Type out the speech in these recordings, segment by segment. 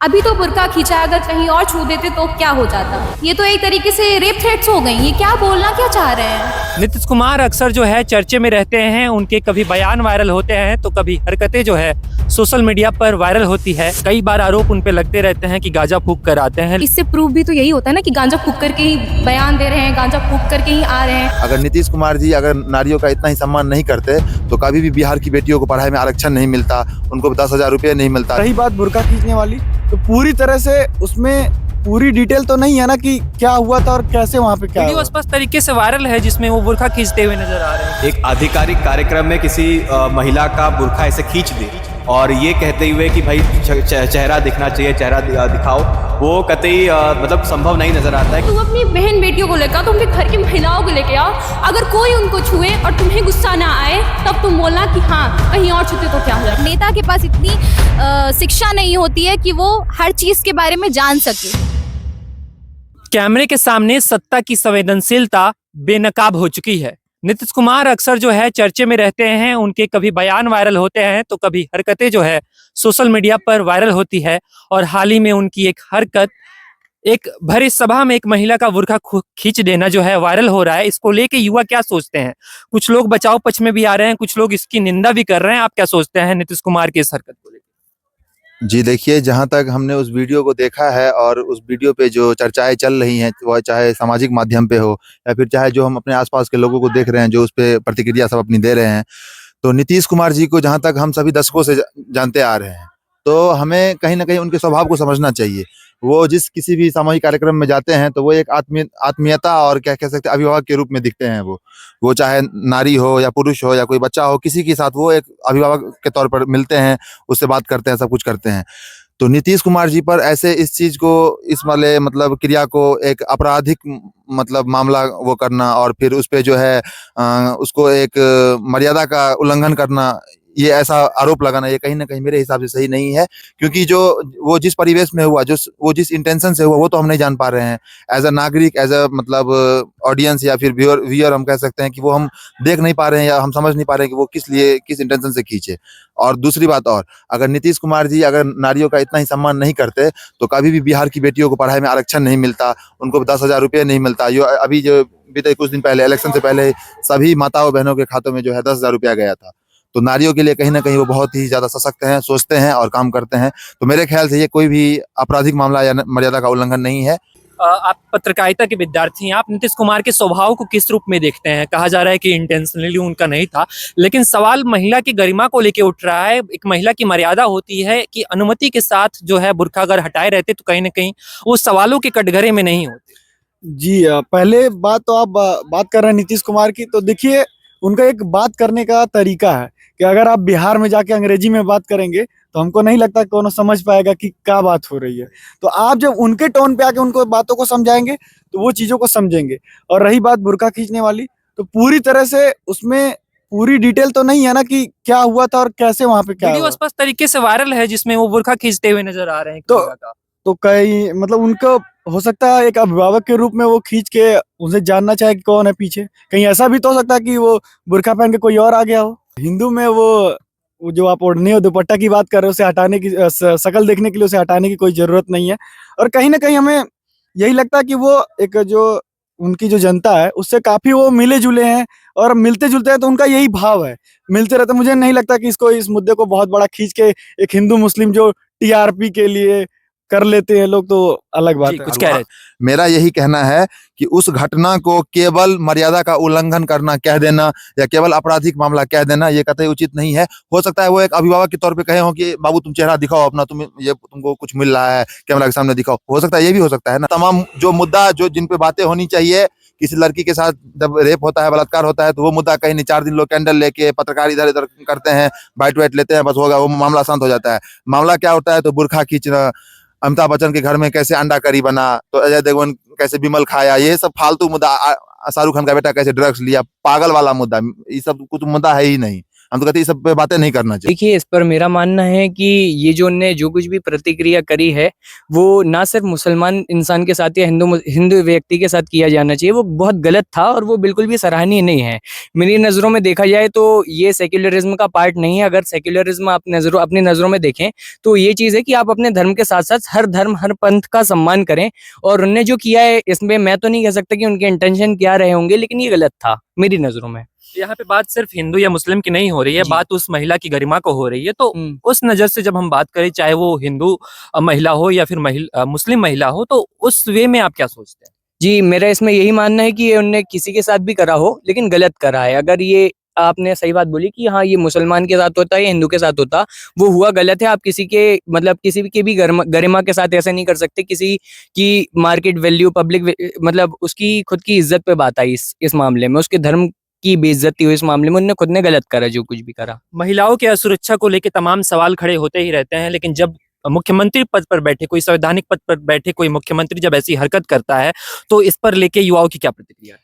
अभी तो बुर्का खींचा, अगर कहीं और छू देते तो क्या हो जाता। ये तो एक तरीके से रेप थ्रेट्स हो गई। ये क्या बोलना क्या चाह रहे हैं। नीतीश कुमार अक्सर जो है चर्चे में रहते हैं। उनके कभी बयान वायरल होते हैं तो कभी हरकतें जो है सोशल मीडिया पर वायरल होती है। कई बार आरोप उन पे लगते रहते हैं कि गांजा फूंक कर आते हैं। इससे प्रूफ भी तो यही होता है ना कि गांजा फूंक करके ही बयान दे रहे हैं, गांजा फूंक करके ही आ रहे हैं। अगर नीतीश कुमार जी अगर नारियों का इतना ही सम्मान नहीं करते तो कभी भी बिहार की बेटियों को पढ़ाई में आरक्षण नहीं मिलता, उनको 10,000 रुपये नहीं मिलता। रही बात बुर्का खींचने वाली, तो पूरी तरह से उसमें पूरी डिटेल तो नहीं है ना कि क्या हुआ था और कैसे वहाँ पे क्या वीडियो हुआ। स्पष्ट तरीके से वायरल है जिसमें वो बुर्का खींचते हुए नजर आ रहे हैं। एक आधिकारिक कार्यक्रम में किसी महिला का बुर्का ऐसे खींच दे और ये कहते हुए कि भाई चेहरा दिखना चाहिए, चेहरा दिखाओ, वो कतई मतलब संभव नहीं नजर आता है। तुम अपनी बहन बेटियों को लेकर, तुम अपने घर की महिलाओं को लेके आओ। अगर कोई उनको छुए और तुम्हें गुस्सा ना आए तब तुम बोलना कि हाँ कहीं और छूते तो क्या हो। नेता के पास इतनी शिक्षा नहीं होती है कि वो हर चीज के बारे में जान सके। कैमरे के सामने सत्ता की संवेदनशीलता बेनकाब हो चुकी है। नीतीश कुमार अक्सर जो है चर्चे में रहते हैं। उनके कभी बयान वायरल होते हैं तो कभी हरकतें जो है सोशल मीडिया पर वायरल होती है। और हाल ही में उनकी एक हरकत, एक भरी सभा में एक महिला का बुर्का खींच देना जो है वायरल हो रहा है। इसको लेके युवा क्या सोचते हैं? कुछ लोग बचाव पक्ष में भी आ रहे हैं, कुछ लोग इसकी निंदा भी कर रहे हैं। आप क्या सोचते हैं नीतीश कुमार की इस हरकत को लेकर? जी देखिए, जहाँ तक हमने उस वीडियो को देखा है और उस वीडियो पे जो चर्चाएं चल रही हैं, वह चाहे सामाजिक माध्यम पे हो या फिर चाहे जो हम अपने आसपास के लोगों को देख रहे हैं जो उस पे प्रतिक्रिया सब अपनी दे रहे हैं, तो नीतीश कुमार जी को जहाँ तक हम सभी दशकों से जानते आ रहे हैं, तो हमें कहीं ना कहीं उनके स्वभाव को समझना चाहिए। वो जिस किसी भी सामूहिक कार्यक्रम में जाते हैं तो वो एक आत्मीयता और क्या कह सकते हैं अभिभावक के रूप में दिखते हैं। वो चाहे नारी हो या पुरुष हो या कोई बच्चा हो, किसी के साथ वो एक अभिभावक के तौर पर मिलते हैं, उससे बात करते हैं, सब कुछ करते हैं। तो नीतीश कुमार जी पर ऐसे इस चीज को, इस वाले मतलब क्रिया को एक आपराधिक मतलब मामला वो करना और फिर उस पे जो है उसको एक मर्यादा का उल्लंघन करना, ये ऐसा आरोप लगाना, ये कहीं ना कहीं मेरे हिसाब से सही नहीं है। क्योंकि जो वो जिस परिवेश में हुआ, जो वो जिस इंटेंशन से हुआ, वो तो हम नहीं जान पा रहे हैं। एज अ नागरिक, एज अ मतलब ऑडियंस या फिर व्यूअर हम कह सकते हैं कि वो हम देख नहीं पा रहे हैं या हम समझ नहीं पा रहे हैं कि वो किस लिए, किस इंटेंशन से खींचे। और दूसरी बात, और अगर नीतीश कुमार जी अगर नारियों का इतना ही सम्मान नहीं करते तो कभी भी बिहार की बेटियों को पढ़ाई में आरक्षण नहीं मिलता, उनको 10,000 रुपये नहीं मिलता। अभी जो बीते कुछ दिन पहले, इलेक्शन से पहले, सभी माताओं बहनों के खातों में जो है 10,000 रुपया गया था। तो नारियों के लिए कहीं ना कहीं वो बहुत ही ज्यादा सशक्त हैं, सोचते हैं और काम करते हैं। तो मेरे ख्याल से ये कोई भी आपराधिक मामला या मर्यादा का उल्लंघन नहीं है। आप पत्रकारिता के विद्यार्थी हैं, आप नीतीश कुमार के स्वभाव को किस रूप में देखते हैं? कहा जा रहा है कि इंटेंशनली उनका नहीं था, लेकिन सवाल महिला की गरिमा को लेके उठ रहा है। एक महिला की मर्यादा होती है कि अनुमति के साथ जो है बुर्का अगर हटाए रहते तो कहीं ना कहीं वो सवालों के कटघरे में नहीं होते। जी पहले बात तो आप बात कर रहे हैं नीतीश कुमार की, तो देखिए उनका एक बात करने का तरीका है कि अगर आप बिहार में जाके अंग्रेजी में बात करेंगे तो हमको नहीं लगता कौन समझ पाएगा कि क्या बात हो रही है। तो आप जब उनके टोन पे आके उनको बातों को समझाएंगे तो वो चीजों को समझेंगे। और रही बात बुर्का खींचने वाली, तो पूरी तरह से उसमें पूरी डिटेल तो नहीं है ना कि क्या हुआ था और कैसे वहाँ पे क्या वीडियो हुआ। स्पष्ट तरीके से वायरल है जिसमें वो बुर्का खींचते हुए नजर आ रहे हैं। तो कई मतलब उनको हो सकता है एक अभिभावक के रूप में वो खींच के उनसे जानना चाहे कि कौन है पीछे। कहीं ऐसा भी तो हो सकता है कि वो बुर्का पहन के कोई और आ गया हो। हिंदू में वो जो आप ओढ़नी और दुपट्टा की बात कर रहे हो, उसे हटाने की शकल देखने के लिए उसे हटाने की कोई जरूरत नहीं है। और कहीं ना कहीं हमें यही लगता है कि वो एक जो उनकी जो जनता है उससे काफी वो मिले जुले हैं और मिलते जुलते हैं, तो उनका यही भाव है, मिलते रहते। मुझे नहीं लगता कि इसको, इस मुद्दे को बहुत बड़ा खींच के एक हिंदू मुस्लिम जो टीआरपी के लिए कर लेते हैं लोग, तो अलग बात है। कुछ कह रहे? मेरा यही कहना है कि उस घटना को केवल मर्यादा का उल्लंघन करना कह देना या केवल आपराधिक मामला कह देना, ये कतई उचित नहीं है। हो सकता है वो एक अभिभावक के तौर पे कहे हो कि बाबू तुम चेहरा दिखाओ अपना, तुमको कुछ मिल रहा है, कैमरा के सामने दिखाओ। हो सकता है, ये भी हो सकता है ना। तमाम जो मुद्दा, जो जिन पे बातें होनी चाहिए, किसी लड़की के साथ जब रेप होता है, बलात्कार होता है, तो वो मुद्दा कहीं नहीं, 4 दिन लोग कैंडल लेके पत्रकार इधर इधर करते हैं, बाइट वाइट लेते हैं, बस होगा, वो मामला शांत हो जाता है। मामला क्या होता है? तो बुर्का खींचना, अमिताभ बच्चन के घर में कैसे अंडा करी बना, तो अजय देवगन कैसे विमल खाया, ये सब फालतू मुद्दा। शाहरुख खान का बेटा कैसे ड्रग्स लिया, पागल वाला मुद्दा, ये सब कुछ मुद्दा है ही नहीं। हम तो कहते हैं इस सब पे बातें नहीं करना चाहिए। देखिए, इस पर मेरा मानना है कि ये जो उनने जो कुछ भी प्रतिक्रिया करी है, वो ना सिर्फ मुसलमान इंसान के साथ या हिंदू व्यक्ति के साथ किया जाना चाहिए, वो बहुत गलत था और वो बिल्कुल भी सराहनीय नहीं है। मेरी नज़रों में देखा जाए तो ये सेक्युलरिज्म का पार्ट नहीं है। अगर सेक्युलरिज्म आप अपनी नज़रों में देखें तो ये चीज़ है कि आप अपने धर्म के साथ-साथ हर धर्म, हर पंथ का सम्मान करें, और उन्होंने जो किया है इसमें मैं तो नहीं कह सकता कि उनके इंटेंशन क्या रहे होंगे, लेकिन ये गलत था मेरी नज़रों में। यहाँ पे बात सिर्फ हिंदू या मुस्लिम की नहीं हो रही है, जी। बात उस महिला की गरिमा को हो रही है। तो हुँ। उस नज़र से जब हम बात करें, चाहे वो हिंदू महिला हो या फिर मुस्लिम महिला हो, तो उस वे में आप क्या सोचते हैं? जी, मेरा इसमें यही मानना है कि ये उनने किसी के साथ भी करा हो, लेकिन गलत करा है। अगर ये आपने सही बात बोली कि हाँ, ये मुसलमान के साथ होता है या हिंदू के साथ होता, वो हुआ गलत है। आप किसी के भी गरिमा के साथ ऐसा नहीं कर सकते। किसी की मार्केट वैल्यू, मतलब उसकी खुद की इज़्ज़त पे बात आई इस मामले में। उसके धर्म की बेइज़्ज़ती हुई इस मामले में, उन्होंने खुद ने गलत करा जो कुछ भी करा। महिलाओं की असुरक्षा को लेके तमाम सवाल खड़े होते ही रहते हैं, लेकिन जब मुख्यमंत्री पद पर बैठे, कोई संवैधानिक पद पर बैठे कोई मुख्यमंत्री जब ऐसी हरकत करता है, तो इस पर लेके युवाओं की क्या प्रतिक्रिया है?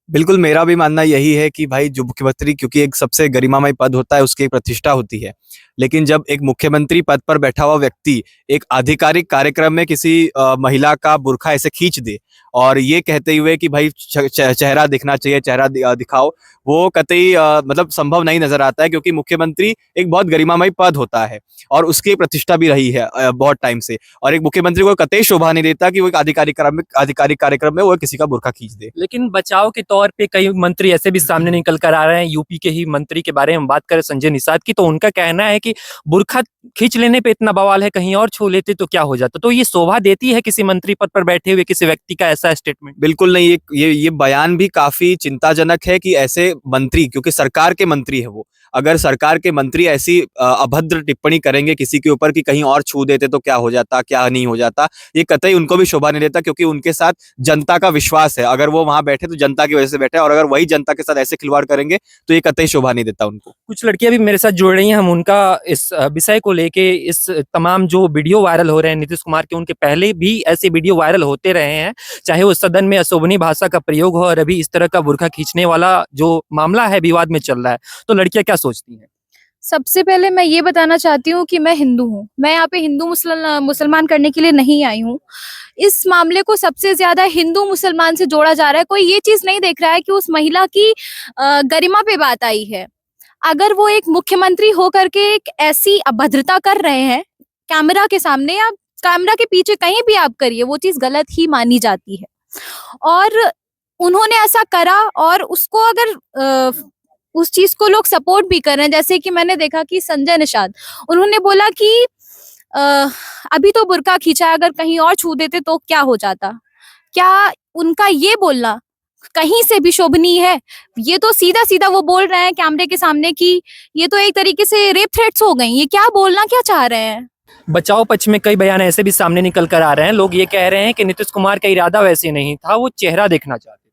बिल्कुल, मेरा भी मानना यही है कि भाई जो मुख्यमंत्री, क्योंकि एक सबसे गरिमामय पद होता है, उसकी एक प्रतिष्ठा होती है। लेकिन जब एक मुख्यमंत्री पद पर बैठा हुआ व्यक्ति एक आधिकारिक कार्यक्रम में किसी महिला का बुर्का ऐसे खींच दे और ये कहते हुए कि भाई चेहरा दिखना चाहिए, चेहरा दिखाओ, वो कतई मतलब संभव नहीं नजर आता है, क्योंकि मुख्यमंत्री एक बहुत गरिमामय पद होता है और उसकी प्रतिष्ठा भी रही है बहुत टाइम से। और एक मुख्यमंत्री को कतई शोभा नहीं देता कि वो एक आधिकारिक कार्यक्रम में वो किसी का बुर्का खींच दे। लेकिन बचाव के तौर पे कई मंत्री ऐसे भी सामने निकल कर आ रहे हैं। यूपी के ही मंत्री के बारे में बात करें, संजय निषाद की, तो उनका कहना है कि बुर्का खींच लेने पे इतना बवाल है, कहीं और छू लेते तो क्या हो जाता। तो ये शोभा देती है किसी मंत्री पद पर बैठे हुए किसी व्यक्ति का ऐसा स्टेटमेंट? बिल्कुल नहीं। ये बयान भी काफी चिंताजनक है कि ऐसे मंत्री, क्योंकि सरकार के मंत्री है वो, अगर सरकार के मंत्री ऐसी अभद्र टिप्पणी करेंगे किसी के ऊपर कि कहीं और छू देते तो क्या हो जाता, क्या नहीं हो जाता, ये कतई उनको भी शोभा नहीं देता, क्योंकि उनके साथ जनता का विश्वास है। अगर वो वहां बैठे तो जनता की वजह से बैठे, और अगर वही जनता के साथ ऐसे खिलवाड़ करेंगे तो ये कतई शोभा नहीं देता उनको। कुछ लड़कियां भी मेरे साथ जुड़ रही हैं, हम उनका इस विषय को लेके, इस तमाम जो वीडियो वायरल हो रहे हैं नीतीश कुमार के, उनके पहले भी ऐसे वीडियो वायरल होते रहे हैं, चाहे वो सदन में अशोभनीय भाषा का प्रयोग हो और अभी इस तरह का बुर्का खींचने वाला जो मामला है विवाद में चल रहा है। तो लड़कियां क्या सोचती हैं? सबसे पहले मैं ये बताना चाहती हूँ कि मैं हिंदू हूँ। मैं यहाँ पे हिंदू मुसलमान करने के लिए नहीं आई हूँ। इस मामले को सबसे ज्यादा हिंदू मुसलमान से जोड़ा जा रहा है। कोई ये चीज नहीं देख रहा है कि उस महिला की गरिमा पे बात आई है। अगर वो एक मुख्यमंत्री होकर के एक ऐसी अभद्रता कर रहे हैं कैमरा के सामने या कैमरा के पीछे, कहीं भी आप करिए, वो चीज गलत ही मानी जाती है। और उन्होंने ऐसा करा और उसको अगर उस चीज को लोग सपोर्ट भी कर रहे हैं, जैसे कि मैंने देखा कि संजय निषाद, उन्होंने बोला कि अभी तो बुर्का खींचा है, अगर कहीं और छू देते तो क्या हो जाता। क्या उनका ये बोलना कहीं से भी शोभनीय है? ये तो सीधा सीधा वो बोल रहे हैं कैमरे के सामने कि ये तो एक तरीके से रेप थ्रेट्स हो गई। ये क्या बोलना क्या चाह रहे हैं? बचाव पक्ष में कई बयान ऐसे भी सामने निकल कर आ रहे हैं। लोग ये कह रहे हैं कि नीतीश कुमार का इरादा वैसे नहीं था, वो चेहरा देखना चाहते थे।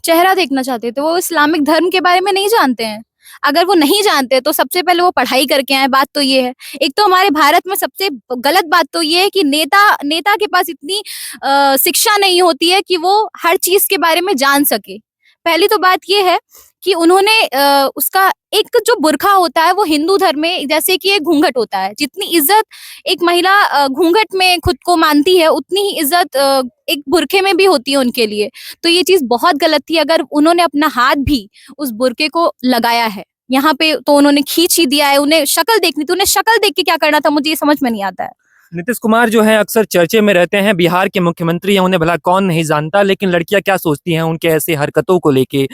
चेहरा देखना चाहते थे। वो इस्लामिक धर्म के बारे में नहीं जानते हैं। अगर वो नहीं जानते तो सबसे पहले वो पढ़ाई करके आए। बात तो ये है। एक तो हमारे भारत में सबसे गलत बात तो ये है कि नेता के पास इतनी शिक्षा नहीं होती है कि वो हर चीज के बारे में जान सके। पहली तो बात ये है कि उन्होंने उसका एक जो बुर्का होता है वो हिंदू धर्म में जैसे कि एक घूंघट होता है। जितनी इज्जत एक महिला घूंघट में खुद को मानती है, उतनी ही इज्जत एक बुर्के में भी होती है उनके लिए। तो ये चीज बहुत गलत थी। अगर उन्होंने अपना हाथ भी उस बुर्के को लगाया है यहाँ पे, तो उन्होंने खींच ही दिया है। उन्हें शक्ल देखनी थी। उन्हें शक्ल देख के क्या करना था, मुझे ये समझ में नहीं आता है। नीतीश कुमार जो है अक्सर चर्चे में रहते हैं, बिहार के मुख्यमंत्री हैं, उन्हें भला कौन नहीं जानता। लेकिन लड़कियां क्या सोचती हैं उनके ऐसे हरकतों को लेके?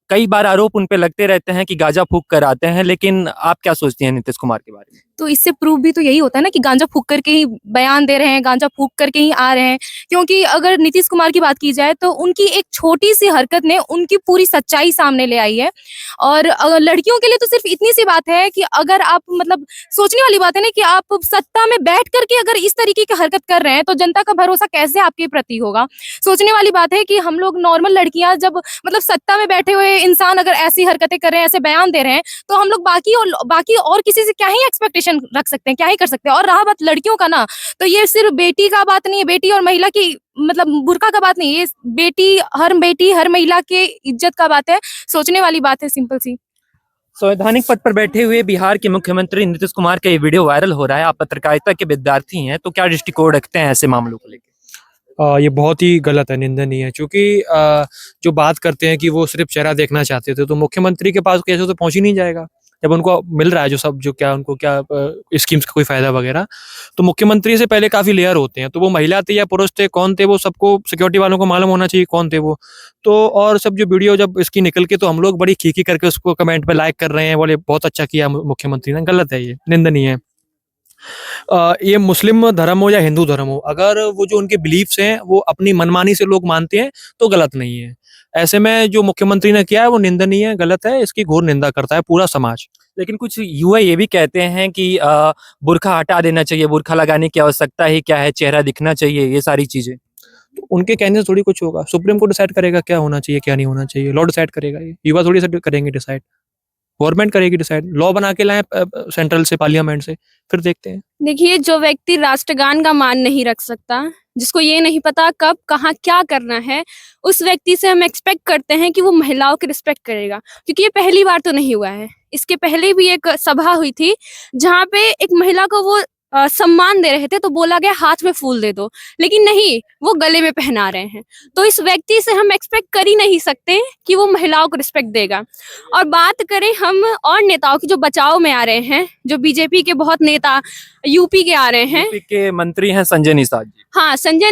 कई बार आरोप उन पे लगते रहते हैं कि गांजा फूंक कर आते हैं, लेकिन आप क्या सोचती हैं नीतीश कुमार के बारे में? तो इससे प्रूफ भी तो यही होता है ना कि गांजा फूंक करके ही बयान दे रहे हैं, गांजा फूंक करके ही आ रहे हैं। क्योंकि अगर नीतीश कुमार की बात की जाए तो उनकी एक छोटी सी हरकत ने उनकी पूरी सच्चाई सामने ले आई है। और लड़कियों के लिए तो सिर्फ इतनी सी बात है कि अगर आप मतलब सोचने वाली बात है ना कि आप सत्ता में बैठ करके अगर इस तरीके की हरकत कर रहे हैं तो जनता का भरोसा कैसे आपके प्रति होगा। सोचने वाली बात है कि हम लोग नॉर्मल लड़कियां जब मतलब सत्ता में बैठे हुए इंसान अगर ऐसी हरकतें कर रहे हैं, ऐसे बयान दे रहे हैं, तो हम लोग बाकी और किसी से क्या ही एक्सपेक्टेशन रख सकते हैं, क्या ही कर सकते हैं। और रहा बात लड़कियों का ना, तो ये सिर्फ बेटी का बात नहीं है, बेटी और महिला की मतलब बुर्का का बात नहीं, ये बेटी हर महिला के इज्जत का बात है। सोचने वाली बात है, सिंपल सी। संवैधानिक पद पर बैठे हुए बिहार के मुख्यमंत्री नीतीश कुमार का ये वीडियो वायरल हो रहा है। आप पत्रकारिता के विद्यार्थी हैं, तो क्या दृष्टिकोण रखते हैं ऐसे मामलों को लेकर? ये बहुत ही गलत है, निंदनीय है। क्योंकि जो बात करते हैं कि वो सिर्फ चेहरा देखना चाहते थे, तो मुख्यमंत्री के पास कैसे तो पहुंच ही नहीं जाएगा जब उनको मिल रहा है उनको क्या स्कीम्स का कोई फायदा वगैरह। तो मुख्यमंत्री से पहले काफी लेयर होते हैं, तो वो महिला थे या पुरुष थे, कौन थे, वो सबको सिक्योरिटी वालों को मालूम होना चाहिए कौन थे वो। तो और सब जो वीडियो जब इसकी निकल के, तो हम लोग बड़ी खीखी करके उसको कमेंट पे लाइक कर रहे हैं, बोले बहुत अच्छा किया मुख्यमंत्री ने। गलत है, ये निंदनीय है। ये मुस्लिम धर्म हो या हिंदू धर्म हो, अगर वो जो उनके बिलीफ्स हैं वो अपनी मनमानी से लोग मानते हैं तो गलत नहीं है। ऐसे में जो मुख्यमंत्री ने किया है वो निंदनीय है, गलत है, इसकी घोर निंदा करता है पूरा समाज। लेकिन कुछ युवा ये भी कहते हैं कि बुर्का हटा देना चाहिए, बुर्का लगाने की आवश्यकता ही क्या है, चेहरा दिखना चाहिए, ये सारी चीजें। तो उनके कहने से थोड़ी कुछ होगा। सुप्रीम कोर्ट डिसाइड करेगा क्या होना चाहिए क्या नहीं होना चाहिए, लॉ डिसाइड करेगा, ये युवा थोड़ी सा करेंगे डिसाइड, गवर्नमेंट करेगी डिसाइड। लॉ बना के लाए सेंट्रल से, पार्लियामेंट से, फिर देखते हैं। देखिए, जो व्यक्ति राष्ट्रगान का मान नहीं रख सकता, जिसको ये नहीं पता कब कहाँ क्या करना है, उस व्यक्ति से हम एक्सपेक्ट करते हैं कि वो महिलाओं की रिस्पेक्ट करेगा। क्योंकि ये पहली बार तो नहीं हुआ है, इसके पहले भी एक सभा हुई थी जहाँ पे एक महिला को वो सम्मान दे रहे थे, तो बोला गया हाथ में फूल दे दो, लेकिन नहीं, वो गले में पहना रहे हैं। तो इस व्यक्ति से हम एक्सपेक्ट कर ही नहीं सकते कि वो महिलाओं को रिस्पेक्ट देगा। और बात करें हम और नेताओं की जो बचाव में आ रहे हैं, जो बीजेपी के बहुत नेता यूपी के आ रहे हैं, यूपी के मंत्री हैं संजय निषाद जी। हाँ, संजय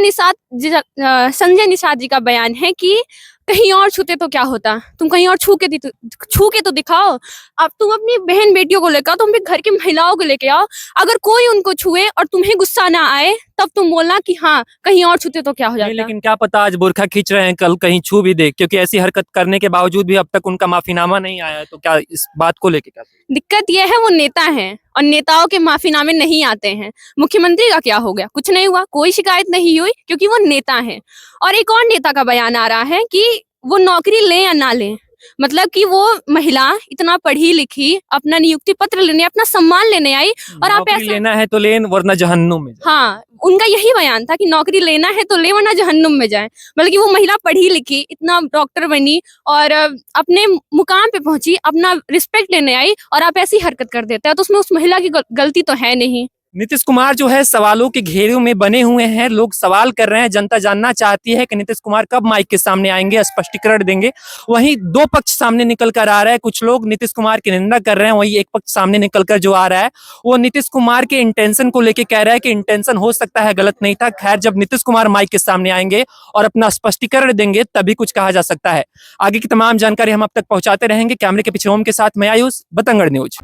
निषाद जी का बयान है कि कहीं और छूते तो क्या होता, तुम कहीं और छू के तो दिखाओ। अब तुम अपनी बहन बेटियों को लेकर, तुम भी घर की महिलाओं को लेके आओ, अगर कोई उनको छुए और तुम्हें गुस्सा ना आए, तब तुम बोलना कि हाँ कहीं और छूते तो क्या हो जाता। लेकिन क्या पता आज बुर्का खींच रहे हैं, कल कहीं छू भी दे, क्योंकि ऐसी हरकत करने के बावजूद भी अब तक उनका माफीनामा नहीं आया है। तो क्या इस बात को लेके क्या दिक्कत यह है, वो नेता हैं और नेताओं के माफीनामे नहीं आते हैं। मुख्यमंत्री का क्या हो गया, कुछ नहीं हुआ, कोई शिकायत नहीं हुई, क्योंकि वो नेता हैं। और एक और नेता का बयान आ रहा है कि वो नौकरी लें या ना लें, मतलब कि वो महिला इतना पढ़ी लिखी, अपना नियुक्ति पत्र लेने, अपना सम्मान लेने आई, और आप नौकरी ऐसा, लेना है तो लेन, वरना जहन्नुम में जाए। हाँ, उनका यही बयान था कि नौकरी लेना है तो ले, वरना जहन्नुम में जाए। बल्कि वो महिला पढ़ी लिखी, इतना डॉक्टर बनी और अपने मुकाम पे पहुंची, अपना रिस्पेक्ट लेने आई, और आप ऐसी हरकत कर देते हैं, तो उसमें उस महिला की गलती तो है नहीं। नीतीश कुमार जो है सवालों के घेरे में बने हुए हैं, लोग सवाल कर रहे हैं, जनता जानना चाहती है कि नीतीश कुमार कब माइक के सामने आएंगे, स्पष्टीकरण देंगे। वहीं दो पक्ष सामने निकल कर आ रहा है, कुछ लोग नीतीश कुमार की निंदा कर रहे हैं, वहीं एक पक्ष सामने निकल कर जो आ रहा है वो नीतीश कुमार के इंटेंशन को लेके कह रहा है कि इंटेंशन हो सकता है गलत नहीं था। खैर, जब नीतीश कुमार माइक के सामने आएंगे और अपना स्पष्टीकरण देंगे तभी कुछ कहा जा सकता है। आगे की तमाम जानकारी हम अब तक पहुंचाते रहेंगे। कैमरे के पीछे ओम के साथ मैं आयुष, बतंगड़ न्यूज।